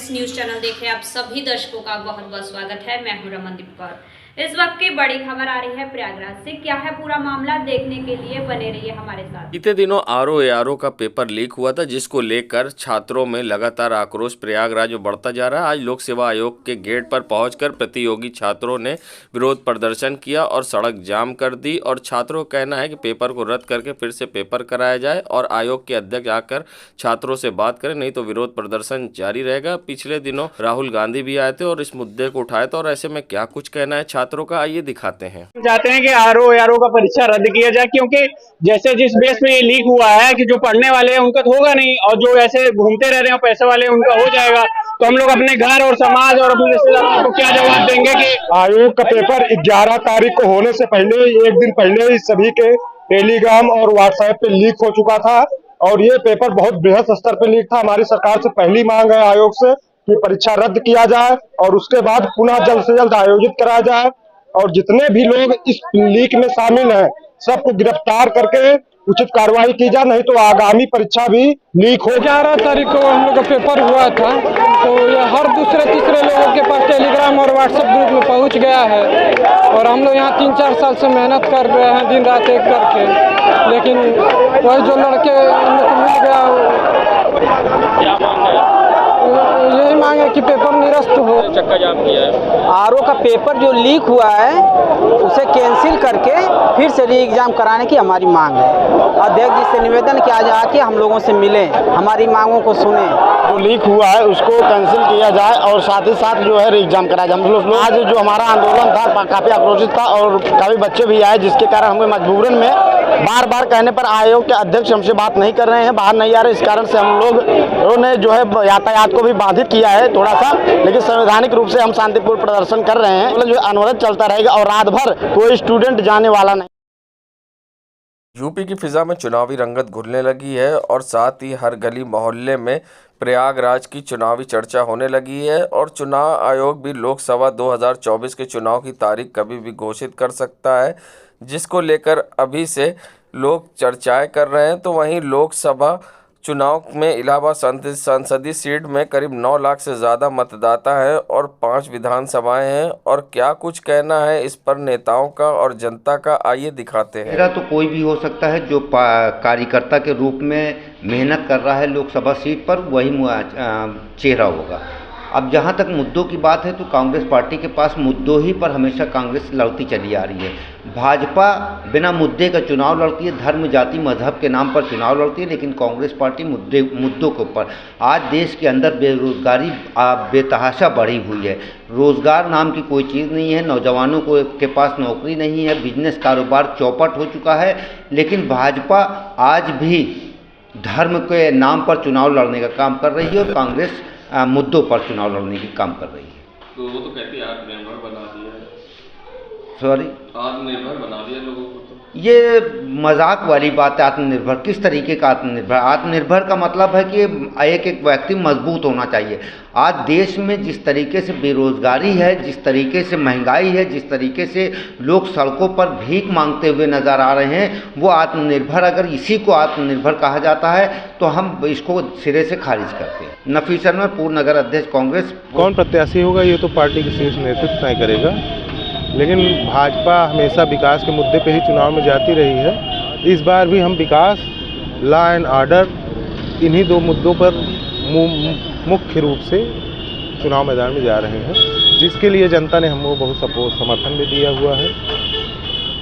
Friends, news channel देख रहे आप सभी दर्शकों का बहुत बहुत स्वागत है। मैं हूं रमनदीप कौर। इस वक्त की बड़ी खबर आ रही है प्रयागराज से। क्या है पूरा मामला, देखने के लिए बने रहिए हमारे साथ। बीते दिनों आरओ का पेपर लीक हुआ था, जिसको लेकर छात्रों में लगातार आक्रोश प्रयागराज में बढ़ता जा रहा है। आज लोक सेवा आयोग के गेट पर पहुंचकर प्रतियोगी छात्रों ने विरोध प्रदर्शन किया और सड़क जाम कर दी। और छात्रों का कहना है कि पेपर को रद्द करके फिर से पेपर कराया जाए और आयोग के अध्यक्ष आकर छात्रों से बात करें, नहीं तो विरोध प्रदर्शन जारी रहेगा। पिछले दिनों राहुल गांधी भी आए थे और इस मुद्दे को उठाए थे, और ऐसे में क्या कुछ कहना है छात्रों का, आइए दिखाते हैं। चाहते हैं कि आरओ का परीक्षा रद्द किया जाए, क्योंकि जैसे जिस बेस पे ये लीक हुआ है कि जो पढ़ने वाले हैं उनका तो होगा नहीं, और जो ऐसे घूमते रह रहे हैं पैसे वाले उनका हो जाएगा। तो हम लोग अपने घर और समाज और अपने रिश्तेदारों को क्या जवाब देंगे कि आयोग का पेपर 11 तारीख को होने से पहले, एक दिन पहले ही सभी के टेलीग्राम और व्हाट्सएप पे लीक हो चुका था, और ये पेपर बहुत बृहद स्तर पे लीक था। हमारी सरकार से पहली मांग है आयोग से कि परीक्षा रद्द किया जाए और उसके बाद पुनः जल्द से जल्द आयोजित कराया जाए, और जितने भी लोग इस लीक में शामिल हैं सबको गिरफ्तार करके उचित कार्रवाई की जाए, नहीं तो आगामी परीक्षा भी लीक हो। 11 तारीख को हम लोग का पेपर हुआ था, तो ये हर दूसरे तीसरे लोगों के पास टेलीग्राम और व्हाट्सएप ग्रुप में पहुंच गया है, और हम लोग यहाँ 3-4 साल से मेहनत कर रहे हैं दिन रात एक करके, लेकिन वही जो लड़के मिल गया, यही मांग है कि पेपर निरस्त हो। चक्का जाम किया है। आरओ का पेपर जो लीक हुआ है उसे कैंसिल करके फिर से री एग्जाम कराने की हमारी मांग है। अध्यक्ष जी से निवेदन कि आज आके हम लोगों से मिलें, हमारी मांगों को सुने। जो लीक हुआ है उसको कैंसिल किया जाए और साथ ही साथ जो है री एग्जाम कराया जाए। हम लोग आज जो हमारा आंदोलन था काफी आक्रोशित था, और काफी बच्चे भी आए, जिसके कारण हमें मजबूरन में बार बार कहने पर आयोग के अध्यक्ष हमसे बात नहीं कर रहे हैं, बाहर नहीं आ रहे। इस कारण से हम लोगों ने जो है यातायात को भी बाधित किया है थोड़ा सा, लेकिन संवैधानिक रूप से हम शांतिपूर्ण प्रदर्शन कर रहे हैं। जो अनवरत चलता रहेगा और रात भर कोई स्टूडेंट जाने वाला नहीं। यूपी की फिजा में चुनावी रंगत घुलने लगी है, और साथ ही हर गली मोहल्ले में प्रयागराज की चुनावी चर्चा होने लगी है। और चुनाव आयोग भी लोकसभा 2024 के चुनाव की तारीख कभी भी घोषित कर सकता है, जिसको लेकर अभी से लोग चर्चाएं कर रहे हैं। तो वहीं लोकसभा चुनाव में इलाहाबाद संसदीय सीट में करीब 9 लाख से ज़्यादा मतदाता हैं और 5 विधानसभाएं हैं। और क्या कुछ कहना है इस पर नेताओं का और जनता का, आइए दिखाते हैं। मेरा तो कोई भी हो सकता है जो कार्यकर्ता के रूप में मेहनत कर रहा है लोकसभा सीट पर, वही चेहरा होगा। अब जहाँ तक मुद्दों की बात है तो कांग्रेस पार्टी के पास मुद्दों ही पर हमेशा कांग्रेस लड़ती चली आ रही है। भाजपा बिना मुद्दे का चुनाव लड़ती है, धर्म जाति मजहब के नाम पर चुनाव लड़ती है, लेकिन कांग्रेस पार्टी मुद्दों के ऊपर। आज देश के अंदर बेरोजगारी बेतहाशा बढ़ी हुई है, रोजगार नाम की कोई चीज़ नहीं है, नौजवानों के पास नौकरी नहीं है, बिजनेस कारोबार चौपट हो चुका है। लेकिन भाजपा आज भी धर्म के नाम पर चुनाव लड़ने का काम कर रही है, और कांग्रेस मुद्दों पर चुनाव लड़ने की काम कर रही है। तो वो तो कहती है आत्मनिर्भर बना दिया है। सॉरी, आत्मनिर्भर बना दिया लोगों को। तो ये मजाक वाली बात है। आत्मनिर्भर किस तरीके का आत्मनिर्भर? आत्मनिर्भर का मतलब है कि एक व्यक्ति मजबूत होना चाहिए। आज देश में जिस तरीके से बेरोजगारी है, जिस तरीके से महंगाई है, जिस तरीके से लोग सड़कों पर भीख मांगते हुए नजर आ रहे हैं, वो आत्मनिर्भर, अगर इसी को आत्मनिर्भर कहा जाता है तो हम इसको सिरे से खारिज करते हैं। नफीस शर्मा, पूर्व नगर अध्यक्ष कांग्रेस। कौन प्रत्याशी होगा ये तो पार्टी के शीर्ष नेतृत्व तय करेगा, लेकिन भाजपा हमेशा विकास के मुद्दे पे ही चुनाव में जाती रही है। इस बार भी हम विकास, लॉ एंड ऑर्डर, इन्हीं 2 मुद्दों पर मुख्य रूप से चुनाव मैदान में जा रहे हैं, जिसके लिए जनता ने हमको बहुत समर्थन भी दिया हुआ है,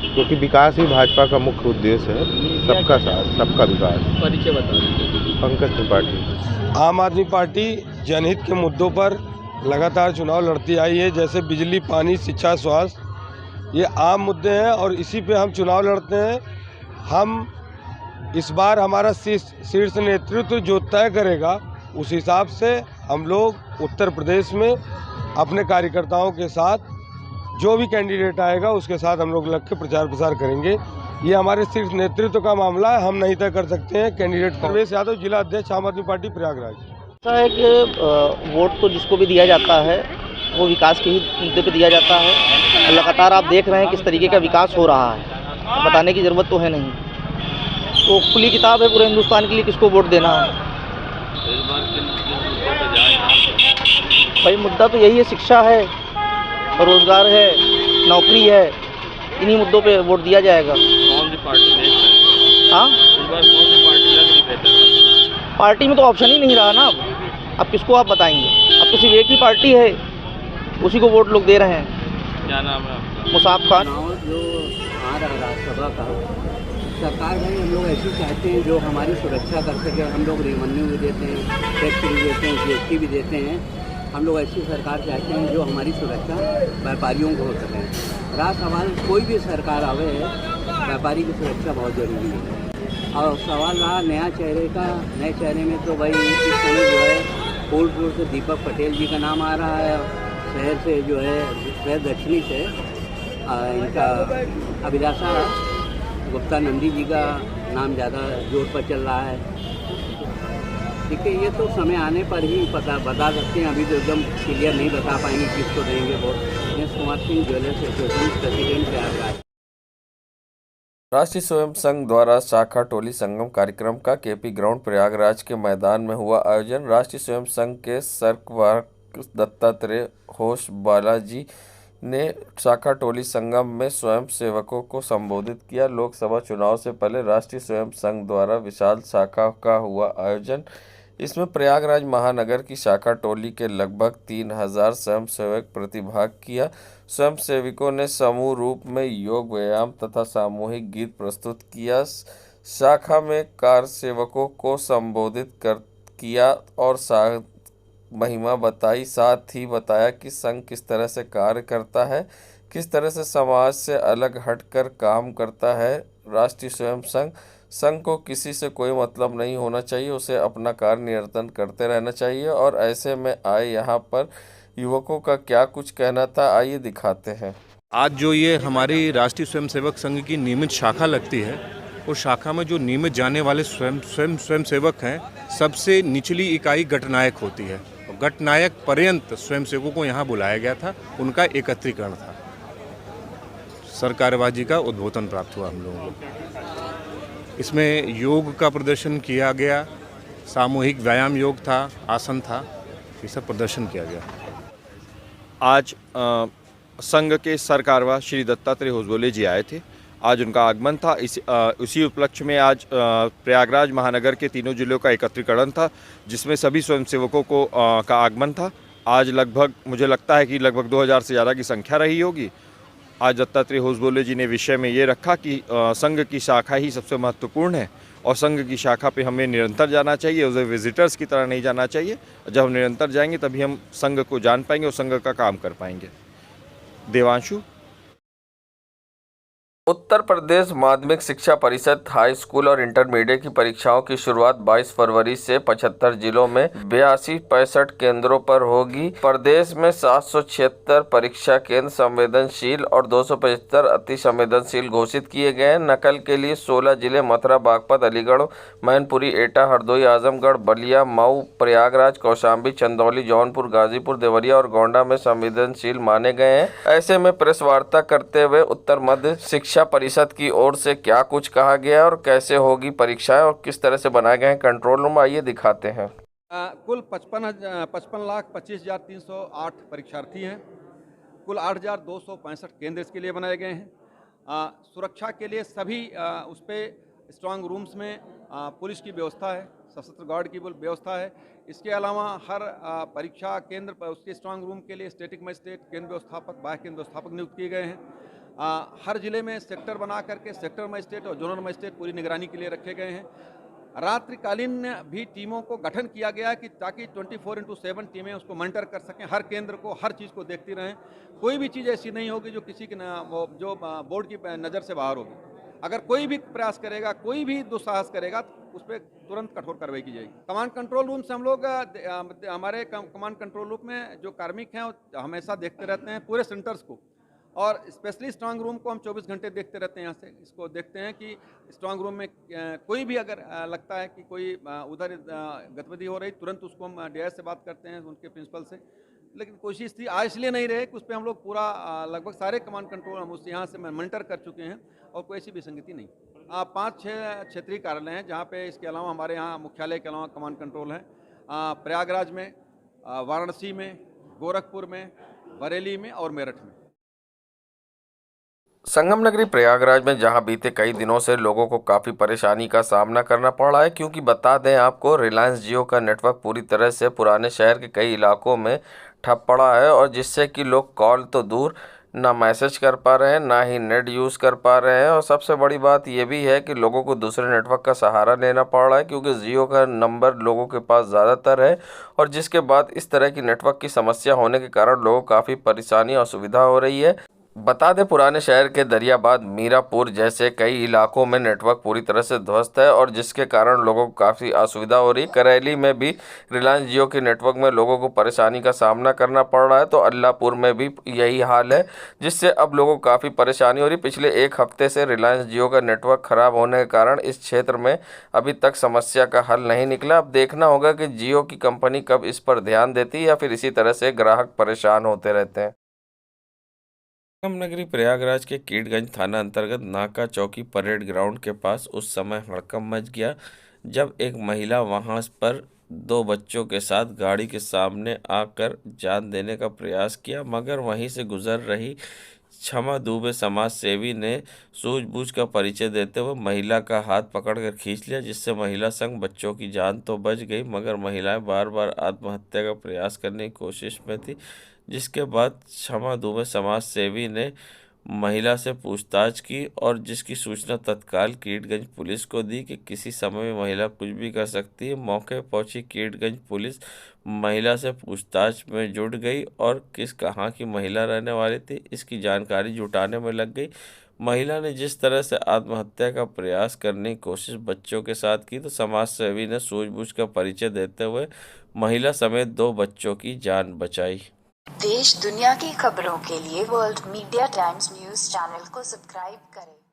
क्योंकि विकास ही भाजपा का मुख्य उद्देश्य है। सबका साथ, सबका विकास। परिचय बता दीजिए। पंकज त्रिपाठी। आम आदमी पार्टी जनहित के मुद्दों पर लगातार चुनाव लड़ती आई है, जैसे बिजली, पानी, शिक्षा, स्वास्थ्य, ये आम मुद्दे हैं और इसी पे हम चुनाव लड़ते हैं। हम इस बार हमारा शीर्ष नेतृत्व जो तय करेगा उस हिसाब से हम लोग उत्तर प्रदेश में अपने कार्यकर्ताओं के साथ जो भी कैंडिडेट आएगा उसके साथ हम लोग लग के प्रचार प्रसार करेंगे। ये हमारे शीर्ष नेतृत्व का मामला है, हम नहीं तय कर सकते हैं कैंडिडेट। परवेश यादव, जिला अध्यक्ष आम आदमी पार्टी प्रयागराज। ऐसा है कि वोट तो जिसको भी दिया जाता है वो विकास के ही मुद्दे पे दिया जाता है। लगातार आप देख रहे हैं किस तरीके का विकास हो रहा है, बताने की ज़रूरत तो है नहीं। तो खुली किताब है पूरे हिंदुस्तान के लिए किसको वोट देना है। भाई मुद्दा तो यही है, शिक्षा है, रोजगार है, नौकरी है, इन्हीं मुद्दों पे वोट दिया जाएगा। कौन सी पार्टी नहीं है? हाँ, इस बार कौन सी पार्टी लग रही बेहतर? पार्टी में तो ऑप्शन ही नहीं रहा ना। अब किसको आप बताएंगे? अब तो सिर्फ एक ही पार्टी है, उसी को वोट लोग दे रहे हैं। क्या नाम है आपका? मुसाफ खान। जो आ रहा राज्यसभा का सरकार भाई, हम लोग ऐसी चाहते हैं जो हमारी सुरक्षा कर सके। हम लोग रेवन्यू भी देते हैं, टैक्स भी देते हैं, GST भी देते हैं। हम लोग ऐसी सरकार चाहते हैं जो हमारी सुरक्षा व्यापारियों को हो सके। रहा सवाल कोई भी सरकार आवे, व्यापारी की सुरक्षा बहुत ज़रूरी है। और सवाल रहा नया चेहरे का, नए चेहरे में तो भाई इस समय जो है फूलपुर से दीपक पटेल जी का नाम आ रहा है, शहर से जो है शहर दक्षिणी से इनका अभिलाषा गुप्ता नंदी जी का नाम ज़्यादा जोर पर चल रहा है। ठीक है, ये तो समय आने पर ही बता सकते हैं, अभी तो एकदम क्लियर नहीं बता पाएंगे किसको देंगे vote. Dinesh Kumar Singh, jewellers association president Prayagraj. राष्ट्रीय स्वयं संघ द्वारा शाखा टोली संगम कार्यक्रम का केपी ग्राउंड प्रयागराज के मैदान में हुआ आयोजन। राष्ट्रीय स्वयं संघ के सर्कवाहक दत्तात्रेय घोष बालाजी ने शाखा टोली संगम में स्वयं सेवकों को संबोधित किया। लोकसभा चुनाव से पहले राष्ट्रीय स्वयं संघ द्वारा विशाल शाखा का हुआ आयोजन। इसमें प्रयागराज महानगर की शाखा टोली के लगभग 3000 स्वयंसेवक प्रतिभाग किया। स्वयंसेवकों ने समूह रूप में योग, व्यायाम तथा सामूहिक गीत प्रस्तुत किया। शाखा में कार्यसेवकों को संबोधित किया और महिमा बताई। साथ ही बताया कि संघ किस तरह से कार्य करता है, किस तरह से समाज से अलग हटकर काम करता है। राष्ट्रीय स्वयं संघ को किसी से कोई मतलब नहीं होना चाहिए, उसे अपना कार्य निरंतर करते रहना चाहिए। और ऐसे में आए यहाँ पर युवकों का क्या कुछ कहना था, आइए दिखाते हैं। आज जो ये हमारी राष्ट्रीय स्वयंसेवक संघ की नियमित शाखा लगती है, उस शाखा में जो नियमित जाने वाले स्वयंसेवक हैं, सबसे निचली इकाई गठनायक होती है। गठनायक पर्यंत स्वयंसेवकों को यहाँ बुलाया गया था, उनका एकत्रीकरण था। सरकारबाजी का उद्बोधन प्राप्त हुआ हम लोगों को। इसमें योग का प्रदर्शन किया गया, सामूहिक व्यायाम योग था, आसन था, ये सब प्रदर्शन किया गया। आज संघ के सरकारवा श्री दत्तात्रेय होसबोले जी आए थे। आज उनका आगमन था। उसी उपलक्ष्य में आज प्रयागराज महानगर के तीनों जिलों का एकत्रीकरण था, जिसमें सभी स्वयंसेवकों का आगमन था। आज लगभग मुझे लगता है कि लगभग 2000 से ज़्यादा की संख्या रही होगी। आज दत्तात्रेय होसबोले जी ने विषय में ये रखा कि संघ की शाखा ही सबसे महत्वपूर्ण है और संघ की शाखा पे हमें निरंतर जाना चाहिए, उसे विजिटर्स की तरह नहीं जाना चाहिए। जब हम निरंतर जाएंगे तभी हम संघ को जान पाएंगे और संघ का काम कर पाएंगे। देवांशु। उत्तर प्रदेश माध्यमिक शिक्षा परिषद हाई स्कूल और इंटरमीडिएट की परीक्षाओं की शुरुआत 22 फरवरी से 75 जिलों में 82-65 केंद्रों पर होगी। प्रदेश में 776 परीक्षा केंद्र संवेदनशील और 275 अति संवेदनशील घोषित किए गए हैं। नकल के लिए 16 जिले मथुरा, बागपत, अलीगढ़, मैनपुरी, एटा, हरदोई, आजमगढ़, बलिया, मऊ, प्रयागराज, कौशाम्बी, चंदौली, जौनपुर, गाजीपुर, देवरिया और गोंडा में संवेदनशील माने गए हैं। ऐसे में प्रेस वार्ता करते हुए उत्तर मध्य शिक्षा परिषद की ओर से क्या कुछ कहा गया और कैसे होगी परीक्षाएं और किस तरह से बनाए गए हैं कंट्रोल रूम, आइए दिखाते हैं। कुल 55,25,308 परीक्षार्थी हैं। कुल 8,265 केंद्र इसके लिए बनाए गए हैं। सुरक्षा के लिए सभी उस पर स्ट्रांग रूम्स में पुलिस की व्यवस्था है, सशस्त्र गार्ड की व्यवस्था है। इसके अलावा हर परीक्षा केंद्र पर उसके स्ट्रांग रूम के लिए स्टैटिक मजिस्ट्रेट, केंद्र व्यवस्थापक, बाह्य केंद्र व्यवस्थापक नियुक्त किए गए हैं। हर जिले में सेक्टर बना करके सेक्टर मजिस्ट्रेट और जोनल मजिस्ट्रेट पूरी निगरानी के लिए रखे गए हैं। रात्रिकालीन भी टीमों को गठन किया गया है कि ताकि 24/7 टीमें उसको मॉनिटर कर सकें, हर केंद्र को, हर चीज़ को देखती रहें। कोई भी चीज़ ऐसी नहीं होगी जो किसी की जो बोर्ड की नज़र से बाहर होगी। अगर कोई भी प्रयास करेगा, कोई भी दुस्साहस करेगा तो उस पर तुरंत कठोर कार्रवाई की जाएगी। कमांड कंट्रोल रूम से हम लोग हमारे कमांड कंट्रोल रूम में जो कार्मिक हैं वो हमेशा देखते रहते हैं पूरे सेंटर्स को, और स्पेशली स्ट्रांग रूम को हम 24 घंटे देखते रहते हैं। यहाँ से इसको देखते हैं कि स्ट्रांग रूम में कोई भी अगर लगता है कि कोई उधर गतिविधि हो रही, तुरंत उसको हम डीआई से बात करते हैं, उनके प्रिंसिपल से। लेकिन कोशिश थी आज इसलिए नहीं रहे कि उस पर हम लोग पूरा लगभग सारे कमांड कंट्रोल हम उस यहाँ से मॉनिटर कर चुके हैं और कोई ऐसी विसंगति नहीं। 5-6 क्षेत्रीय कार्यालय हैं जहाँ पे इसके अलावा हमारे यहाँ मुख्यालय के अलावा कमांड कंट्रोल हैं। प्रयागराज में, वाराणसी में, गोरखपुर में, बरेली में और मेरठ में। संगम नगरी प्रयागराज में जहां बीते कई दिनों से लोगों को काफ़ी परेशानी का सामना करना पड़ रहा है, क्योंकि बता दें आपको, रिलायंस जियो का नेटवर्क पूरी तरह से पुराने शहर के कई इलाकों में ठप पड़ा है, और जिससे कि लोग कॉल तो दूर ना मैसेज कर पा रहे हैं, ना ही नेट यूज़ कर पा रहे हैं। और सबसे बड़ी बात ये भी है कि लोगों को दूसरे नेटवर्क का सहारा लेना पड़ रहा है, क्योंकि जियो का नंबर लोगों के पास ज़्यादातर है, और जिसके बाद इस तरह की नेटवर्क की समस्या होने के कारण लोगों को काफ़ी परेशानी और असुविधा हो रही है। बता दें, पुराने शहर के दरियाबाद, मीरापुर जैसे कई इलाकों में नेटवर्क पूरी तरह से ध्वस्त है, और जिसके कारण लोगों को काफ़ी असुविधा हो रही है। करेली में भी रिलायंस जियो के नेटवर्क में लोगों को परेशानी का सामना करना पड़ रहा है, तो अल्लाहपुर में भी यही हाल है, जिससे अब लोगों को काफ़ी परेशानी हो रही है। पिछले एक हफ्ते से रिलायंस जियो का नेटवर्क ख़राब होने के कारण इस क्षेत्र में अभी तक समस्या का हल नहीं निकला। अब देखना होगा कि जियो की कंपनी कब इस पर ध्यान देती है, या फिर इसी तरह से ग्राहक परेशान होते रहते हैं। संगम नगरी प्रयागराज के कीटगंज थाना अंतर्गत नाका चौकी परेड ग्राउंड के पास उस समय हड़कंप मच गया, जब एक महिला वहां पर 2 बच्चों के साथ गाड़ी के सामने आकर जान देने का प्रयास किया, मगर वहीं से गुजर रही क्षमा दुबे समाज सेवी ने सूझबूझ का परिचय देते हुए महिला का हाथ पकड़कर खींच लिया, जिससे महिला संग बच्चों की जान तो बच गई, मगर महिलाएं बार बार आत्महत्या का प्रयास करने की कोशिश में थी। जिसके बाद क्षमा दुबे समाज सेवी ने महिला से पूछताछ की, और जिसकी सूचना तत्काल कीटगंज पुलिस को दी कि किसी समय में महिला कुछ भी कर सकती है। मौके पहुंची कीटगंज पुलिस महिला से पूछताछ में जुट गई, और कहाँ की महिला रहने वाली थी इसकी जानकारी जुटाने में लग गई। महिला ने जिस तरह से आत्महत्या का प्रयास करने की कोशिश बच्चों के साथ की, तो समाज सेवी ने सूझबूझ का परिचय देते हुए महिला समेत 2 बच्चों की जान बचाई। देश दुनिया की खबरों के लिए world media times news channel को सब्सक्राइब करें।